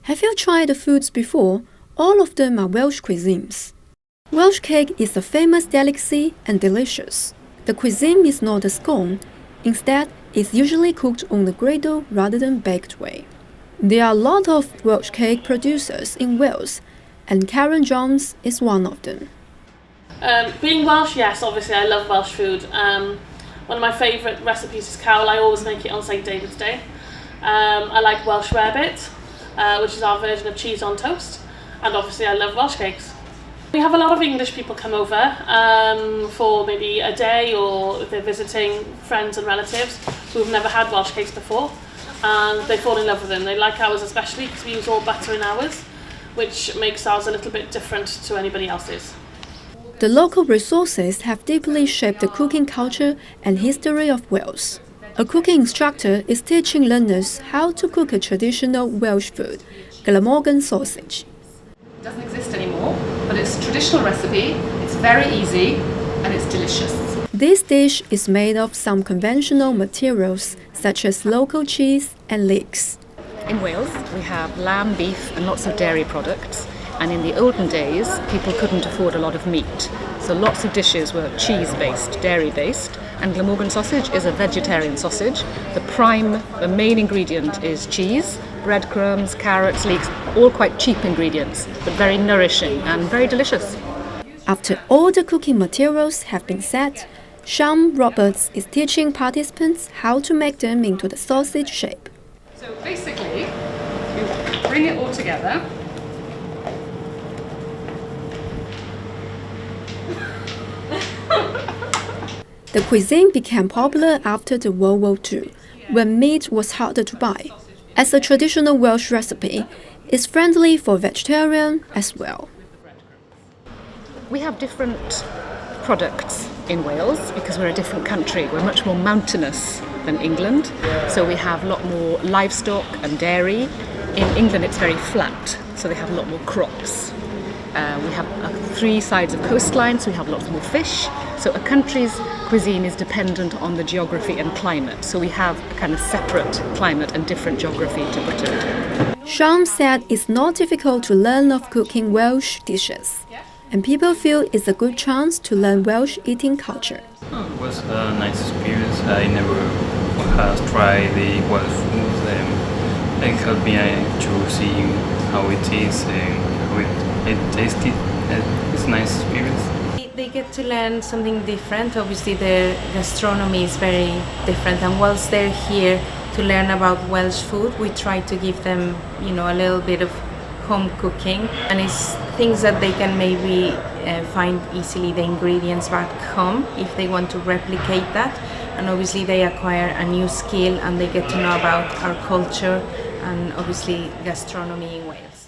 Have you tried the foods before? All of them are Welsh cuisines. Welsh cake is a famous delicacy and delicious. The cuisine is not a scone. Instead, it's usually cooked on the griddle rather than baked way. There are a lot of Welsh cake producers in Wales, and Karen Jones is one of them. Being Welsh, yes, obviously I love Welsh food. One of my favourite recipes is cawl. I always make it on St David's Day. I like Welsh rarebit, which is our version of cheese on toast, and obviously I love Welsh cakes. We have a lot of English people come over for maybe a day, or if they're visiting friends and relatives who've never had Welsh cakes before, and they fall in love with them. They like ours especially because we use all butter in ours, which makes ours a little bit different to anybody else's. The local resources have deeply shaped the cooking culture and history of Wales. A cooking instructor is teaching learners how to cook a traditional Welsh food, Glamorgan sausage. It doesn't exist anymore, but it's a traditional recipe, it's very easy, and it's delicious. This dish is made of some conventional materials, such as local cheese and leeks. In Wales, we have lamb, beef, and lots of dairy products. And in the olden days, people couldn't afford a lot of meat. So lots of dishes were cheese-based, dairy-based, and Glamorgan sausage is a vegetarian sausage. The main ingredient is cheese, breadcrumbs, carrots, leeks, all quite cheap ingredients, but very nourishing and very delicious. After all the cooking materials have been set, Sean Roberts is teaching participants how to make them into the sausage shape. So basically, you bring it all together. The cuisine became popular after the World War II, when meat was harder to buy. As a traditional Welsh recipe, it's friendly for vegetarians as well. We have different products in Wales because we're a different country. We're much more mountainous than England, so we have a lot more livestock and dairy. In England it's very flat, so they have a lot more crops. We have 3 sides of coastline, so we have lots more fish. So a country's cuisine is dependent on the geography and climate. So we have a kind of separate climate and different geography to Britain. Sean said it's not difficult to learn of cooking Welsh dishes, and people feel it's a good chance to learn Welsh eating culture. It was a nice experience. I never have tried the Welsh food. It helped me to see how it is and how it tasted. It's a nice experience. They get to learn something different. Obviously their gastronomy is very different, and whilst they're here to learn about Welsh food, we try to give them, a little bit of home cooking, and it's things that they can maybe find easily the ingredients back home if they want to replicate that. And obviously they acquire a new skill and they get to know about our culture and obviously gastronomy in Wales.